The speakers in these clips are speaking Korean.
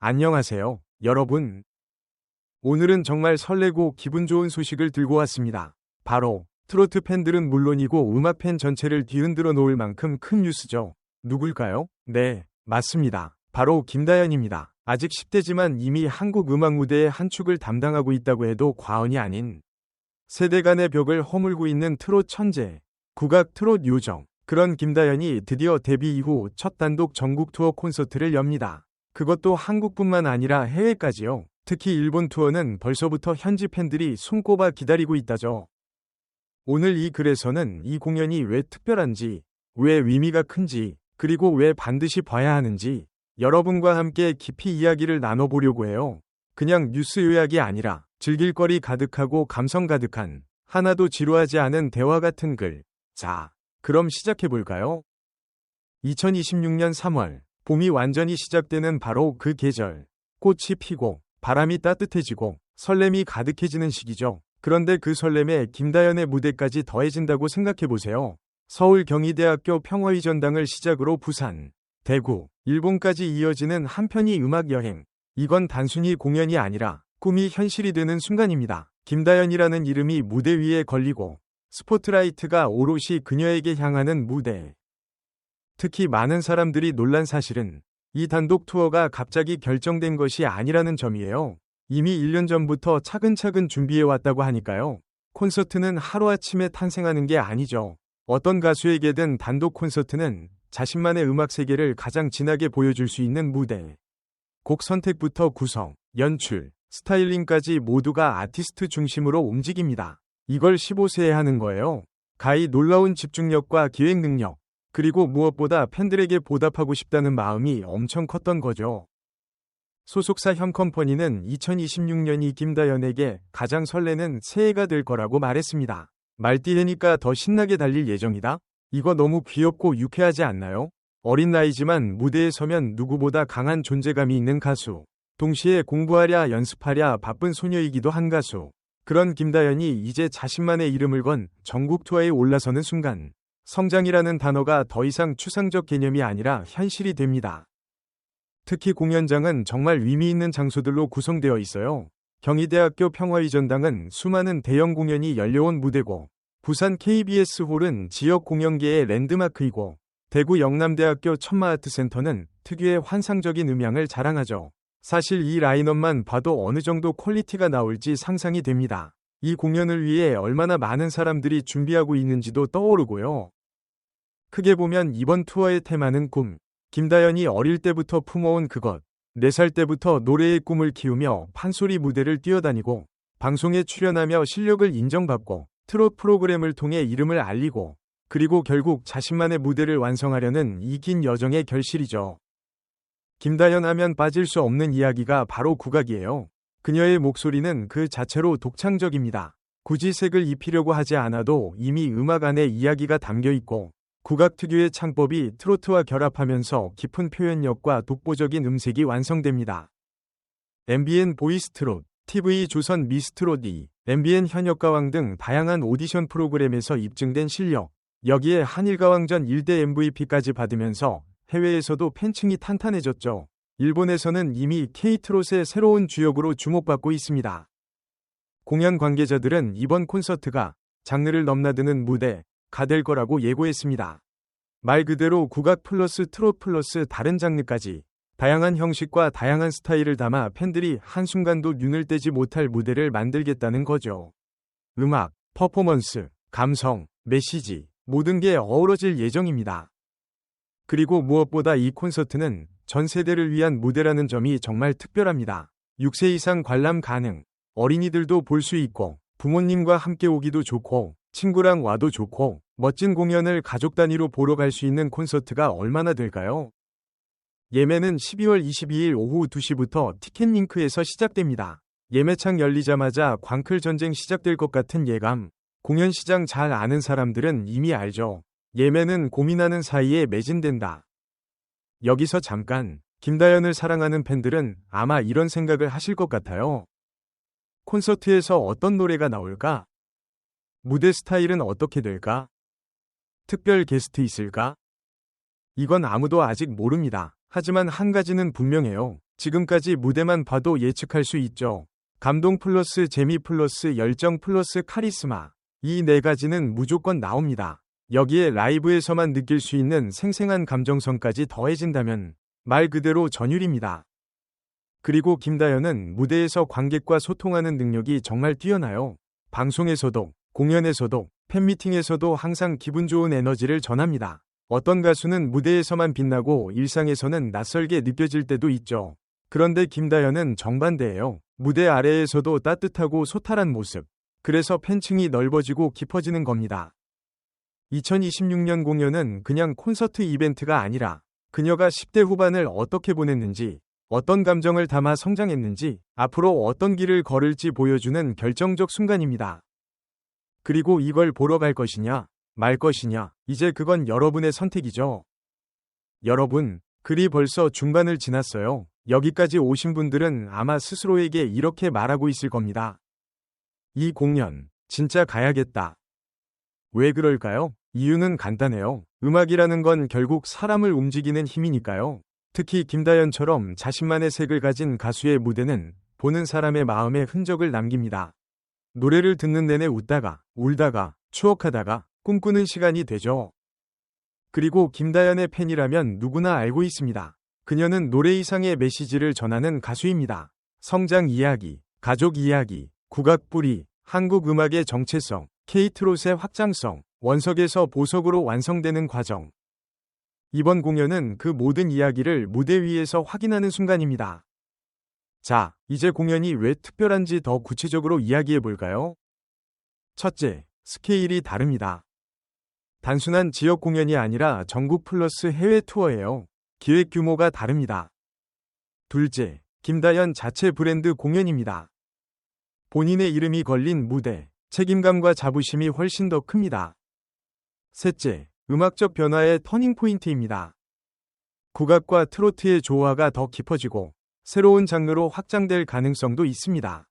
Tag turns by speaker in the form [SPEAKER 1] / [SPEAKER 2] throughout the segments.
[SPEAKER 1] 안녕하세요, 여러분. 오늘은 정말 설레고 기분 좋은 소식을 들고 왔습니다. 바로 트로트 팬들은 물론이고 음악 팬 전체를 뒤흔들어 놓을 만큼 큰 뉴스죠. 누굴까요? 네, 맞습니다. 바로 김다연입니다. 아직 10대지만 이미 한국 음악 무대의 한 축을 담당하고 있다고 해도 과언이 아닌 세대 간의 벽을 허물고 있는 트롯 천재, 국악 트롯 요정. 그런 김다연이 드디어 데뷔 이후 첫 단독 전국 투어 콘서트를 엽니다. 그것도 한국뿐만 아니라 해외까지요. 특히 일본 투어는 벌써부터 현지 팬들이 손꼽아 기다리고 있다죠. 오늘 이 글에서는 이 공연이 왜 특별한지, 왜 의미가 큰지, 그리고 왜 반드시 봐야 하는지 여러분과 함께 깊이 이야기를 나눠보려고 해요. 그냥 뉴스 요약이 아니라 즐길 거리 가득하고 감성 가득한 하나도 지루하지 않은 대화 같은 글. 자, 그럼 시작해볼까요? 2026년 3월, 봄이 완전히 시작되는 바로 그 계절. 꽃이 피고, 바람이 따뜻해지고, 설렘이 가득해지는 시기죠. 그런데 그 설렘에 김다연의 무대까지 더해진다고 생각해보세요. 서울 경희대학교 평화의 전당을 시작으로 부산, 대구, 일본까지 이어지는 한 편의 음악 여행. 이건 단순히 공연이 아니라 꿈이 현실이 되는 순간입니다. 김다연이라는 이름이 무대 위에 걸리고 스포트라이트가 오롯이 그녀에게 향하는 무대. 특히 많은 사람들이 놀란 사실은 이 단독 투어가 갑자기 결정된 것이 아니라는 점이에요. 이미 1년 전부터 차근차근 준비해왔다고 하니까요. 콘서트는 하루아침에 탄생하는 게 아니죠. 어떤 가수에게든 단독 콘서트는 자신만의 음악 세계를 가장 진하게 보여줄 수 있는 무대. 곡 선택부터 구성, 연출, 스타일링까지 모두가 아티스트 중심으로 움직입니다. 이걸 15세에 하는 거예요. 가히 놀라운 집중력과 기획 능력, 그리고 무엇보다 팬들에게 보답하고 싶다는 마음이 엄청 컸던 거죠. 소속사 현컴퍼니는 2026년이 김다연에게 가장 설레는 새해가 될 거라고 말했습니다. 말띠해니까 더 신나게 달릴 예정이다? 이거 너무 귀엽고 유쾌하지 않나요? 어린 나이지만 무대에 서면 누구보다 강한 존재감이 있는 가수. 동시에 공부하랴 연습하랴 바쁜 소녀이기도 한 가수. 그런 김다연이 이제 자신만의 이름을 건 전국 투어에 올라서는 순간 성장이라는 단어가 더 이상 추상적 개념이 아니라 현실이 됩니다. 특히 공연장은 정말 의미 있는 장소들로 구성되어 있어요. 경희대학교 평화의 전당은 수많은 대형 공연이 열려온 무대고, 부산 KBS 홀은 지역 공연계의 랜드마크이고, 대구 영남대학교 천마아트센터는 특유의 환상적인 음향을 자랑하죠. 사실 이 라인업만 봐도 어느 정도 퀄리티가 나올지 상상이 됩니다. 이 공연을 위해 얼마나 많은 사람들이 준비하고 있는지도 떠오르고요. 크게 보면 이번 투어의 테마는 꿈. 김다연이 어릴 때부터 품어온 그것. 4살 때부터 노래의 꿈을 키우며 판소리 무대를 뛰어다니고 방송에 출연하며 실력을 인정받고 트롯 프로그램을 통해 이름을 알리고 그리고 결국 자신만의 무대를 완성하려는 이 긴 여정의 결실이죠. 김다연 하면 빠질 수 없는 이야기가 바로 국악이에요. 그녀의 목소리는 그 자체로 독창적입니다. 굳이 색을 입히려고 하지 않아도 이미 음악 안에 이야기가 담겨 있고 국악 특유의 창법이 트로트와 결합하면서 깊은 표현력과 독보적인 음색이 완성됩니다. MBN 보이스 트롯, TV 조선 미스 트롯 2, MBN 현역가왕 등 다양한 오디션 프로그램에서 입증된 실력, 여기에 한일가왕전 1대 MVP까지 받으면서 해외에서도 팬층이 탄탄해졌죠. 일본에서는 이미 K-트롯의 새로운 주역으로 주목받고 있습니다. 공연 관계자들은 이번 콘서트가 장르를 넘나드는 무대가 될 거라고 예고했습니다. 말 그대로 국악 플러스 트롯 플러스 다른 장르까지 다양한 형식과 다양한 스타일을 담아 팬들이 한순간도 눈을 떼지 못할 무대를 만들겠다는 거죠. 음악, 퍼포먼스, 감성, 메시지, 모든 게 어우러질 예정입니다. 그리고 무엇보다 이 콘서트는 전 세대를 위한 무대라는 점이 정말 특별합니다. 6세 이상 관람 가능, 어린이들도 볼 수 있고, 부모님과 함께 오기도 좋고, 친구랑 와도 좋고, 멋진 공연을 가족 단위로 보러 갈 수 있는 콘서트가 얼마나 될까요? 예매는 12월 22일 오후 2시부터 티켓링크에서 시작됩니다. 예매창 열리자마자 광클 전쟁 시작될 것 같은 예감. 공연 시장 잘 아는 사람들은 이미 알죠. 예매는 고민하는 사이에 매진된다. 여기서 잠깐, 김다연을 사랑하는 팬들은 아마 이런 생각을 하실 것 같아요. 콘서트에서 어떤 노래가 나올까? 무대 스타일은 어떻게 될까? 특별 게스트 있을까? 이건 아무도 아직 모릅니다. 하지만 한 가지는 분명해요. 지금까지 무대만 봐도 예측할 수 있죠. 감동 플러스 재미 플러스 열정 플러스 카리스마. 이 네 가지는 무조건 나옵니다. 여기에 라이브에서만 느낄 수 있는 생생한 감정선까지 더해진다면 말 그대로 전율입니다. 그리고 김다연은 무대에서 관객과 소통하는 능력이 정말 뛰어나요. 방송에서도, 공연에서도, 팬미팅에서도 항상 기분 좋은 에너지를 전합니다. 어떤 가수는 무대에서만 빛나고 일상에서는 낯설게 느껴질 때도 있죠. 그런데 김다연은 정반대예요. 무대 아래에서도 따뜻하고 소탈한 모습. 그래서 팬층이 넓어지고 깊어지는 겁니다. 2026년 공연은 그냥 콘서트 이벤트가 아니라 그녀가 10대 후반을 어떻게 보냈는지, 어떤 감정을 담아 성장했는지, 앞으로 어떤 길을 걸을지 보여주는 결정적 순간입니다. 그리고 이걸 보러 갈 것이냐, 말 것이냐, 이제 그건 여러분의 선택이죠. 여러분, 글이 벌써 중반을 지났어요. 여기까지 오신 분들은 아마 스스로에게 이렇게 말하고 있을 겁니다. 이 공연, 진짜 가야겠다. 왜 그럴까요? 이유는 간단해요. 음악이라는 건 결국 사람을 움직이는 힘이니까요. 특히 김다연처럼 자신만의 색을 가진 가수의 무대는 보는 사람의 마음에 흔적을 남깁니다. 노래를 듣는 내내 웃다가, 울다가, 추억하다가, 꿈꾸는 시간이 되죠. 그리고 김다연의 팬이라면 누구나 알고 있습니다. 그녀는 노래 이상의 메시지를 전하는 가수입니다. 성장 이야기, 가족 이야기, 국악 뿌리, 한국 음악의 정체성, K-트롯의 확장성, 원석에서 보석으로 완성되는 과정. 이번 공연은 그 모든 이야기를 무대 위에서 확인하는 순간입니다. 자, 이제 공연이 왜 특별한지 더 구체적으로 이야기해 볼까요? 첫째, 스케일이 다릅니다. 단순한 지역 공연이 아니라 전국 플러스 해외 투어예요. 기획 규모가 다릅니다. 둘째, 김다연 자체 브랜드 공연입니다. 본인의 이름이 걸린 무대, 책임감과 자부심이 훨씬 더 큽니다. 셋째, 음악적 변화의 터닝포인트입니다. 국악과 트로트의 조화가 더 깊어지고 새로운 장르로 확장될 가능성도 있습니다.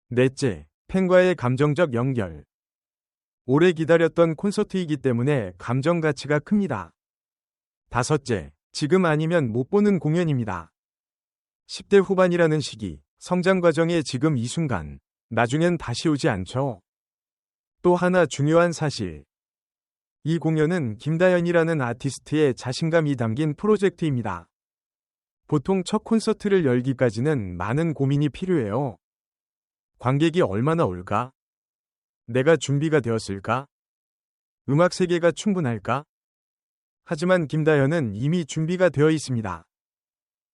[SPEAKER 1] 넷째, 팬과의 감정적 연결. 오래 기다렸던 콘서트이기 때문에 감정 가치가 큽니다. 다섯째, 지금 아니면 못 보는 공연입니다. 10대 후반이라는 시기, 성장 과정의 지금 이 순간, 나중엔 다시 오지 않죠. 또 하나 중요한 사실. 이 공연은 김다연이라는 아티스트의 자신감이 담긴 프로젝트입니다. 보통 첫 콘서트를 열기까지는 많은 고민이 필요해요. 관객이 얼마나 올까? 내가 준비가 되었을까? 음악 세계가 충분할까? 하지만 김다연은 이미 준비가 되어 있습니다.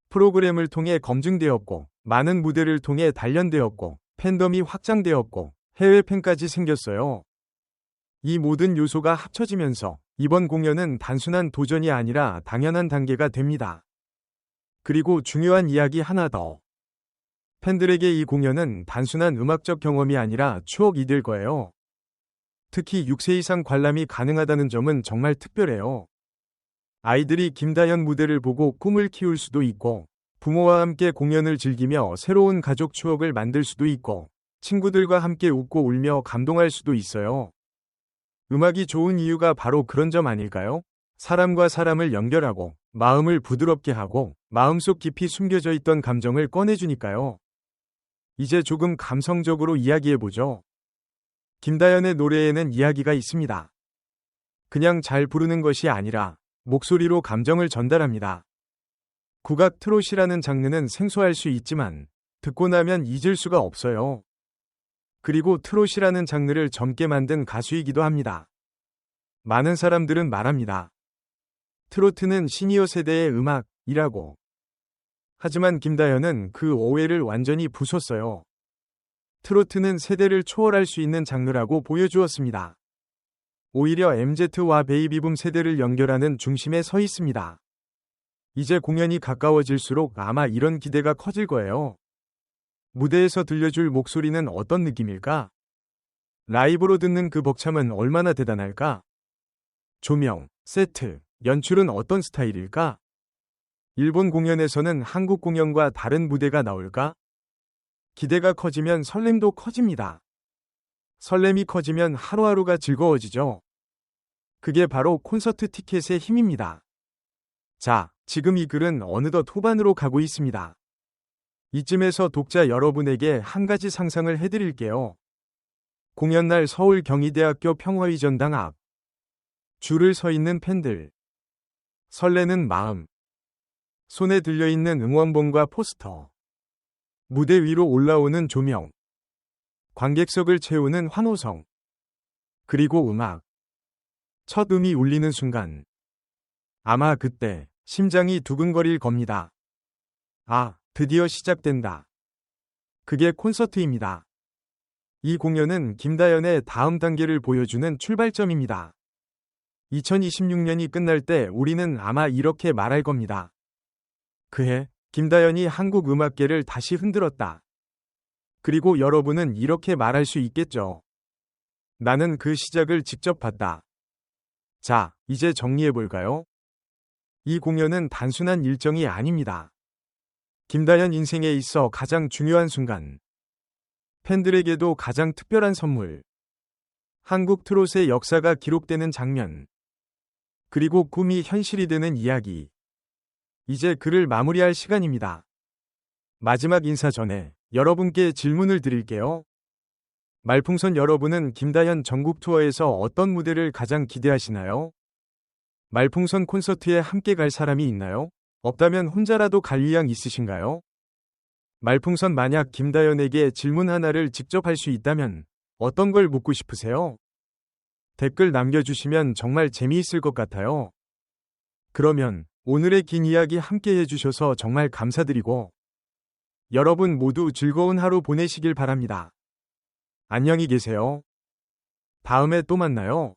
[SPEAKER 1] 프로그램을 통해 검증되었고, 많은 무대를 통해 단련되었고, 팬덤이 확장되었고, 해외 팬까지 생겼어요. 이 모든 요소가 합쳐지면서 이번 공연은 단순한 도전이 아니라 당연한 단계가 됩니다. 그리고 중요한 이야기 하나 더. 팬들에게 이 공연은 단순한 음악적 경험이 아니라 추억이 될 거예요. 특히 6세 이상 관람이 가능하다는 점은 정말 특별해요. 아이들이 김다연 무대를 보고 꿈을 키울 수도 있고, 부모와 함께 공연을 즐기며 새로운 가족 추억을 만들 수도 있고, 친구들과 함께 웃고 울며 감동할 수도 있어요. 음악이 좋은 이유가 바로 그런 점 아닐까요? 사람과 사람을 연결하고, 마음을 부드럽게 하고, 마음속 깊이 숨겨져 있던 감정을 꺼내주니까요. 이제 조금 감성적으로 이야기해보죠. 김다연의 노래에는 이야기가 있습니다. 그냥 잘 부르는 것이 아니라, 목소리로 감정을 전달합니다. 국악 트롯이라는 장르는 생소할 수 있지만 듣고 나면 잊을 수가 없어요. 그리고 트롯이라는 장르를 젊게 만든 가수이기도 합니다. 많은 사람들은 말합니다. 트로트는 시니어 세대의 음악이라고. 하지만 김다연은 그 오해를 완전히 부쉈어요. 트로트는 세대를 초월할 수 있는 장르라고 보여주었습니다. 오히려 MZ와 베이비붐 세대를 연결하는 중심에 서 있습니다. 이제 공연이 가까워질수록 아마 이런 기대가 커질 거예요. 무대에서 들려줄 목소리는 어떤 느낌일까? 라이브로 듣는 그 벅참은 얼마나 대단할까? 조명, 세트, 연출은 어떤 스타일일까? 일본 공연에서는 한국 공연과 다른 무대가 나올까? 기대가 커지면 설렘도 커집니다. 설렘이 커지면 하루하루가 즐거워지죠. 그게 바로 콘서트 티켓의 힘입니다. 자, 지금 이 글은 어느덧 후반으로 가고 있습니다. 이쯤에서 독자 여러분에게 한 가지 상상을 해드릴게요. 공연날 서울 경희대학교 평화의 전당 앞. 줄을 서 있는 팬들. 설레는 마음. 손에 들려있는 응원봉과 포스터. 무대 위로 올라오는 조명. 관객석을 채우는 환호성. 그리고 음악. 첫 음이 울리는 순간. 아마 그때 심장이 두근거릴 겁니다. 아, 드디어 시작된다. 그게 콘서트입니다. 이 공연은 김다연의 다음 단계를 보여주는 출발점입니다. 2026년이 끝날 때 우리는 아마 이렇게 말할 겁니다. 그해 김다연이 한국 음악계를 다시 흔들었다. 그리고 여러분은 이렇게 말할 수 있겠죠. 나는 그 시작을 직접 봤다. 자, 이제 정리해볼까요? 이 공연은 단순한 일정이 아닙니다. 김다연 인생에 있어 가장 중요한 순간. 팬들에게도 가장 특별한 선물. 한국 트롯의 역사가 기록되는 장면. 그리고 꿈이 현실이 되는 이야기. 이제 글을 마무리할 시간입니다. 마지막 인사 전에 여러분께 질문을 드릴게요. 말풍선 여러분은 김다연 전국 투어에서 어떤 무대를 가장 기대하시나요? 말풍선 콘서트에 함께 갈 사람이 있나요? 없다면 혼자라도 갈 의향 있으신가요? 말풍선 만약 김다연에게 질문 하나를 직접 할 수 있다면 어떤 걸 묻고 싶으세요? 댓글 남겨주시면 정말 재미있을 것 같아요. 그러면 오늘의 긴 이야기 함께 해주셔서 정말 감사드리고 여러분 모두 즐거운 하루 보내시길 바랍니다. 안녕히 계세요. 다음에 또 만나요.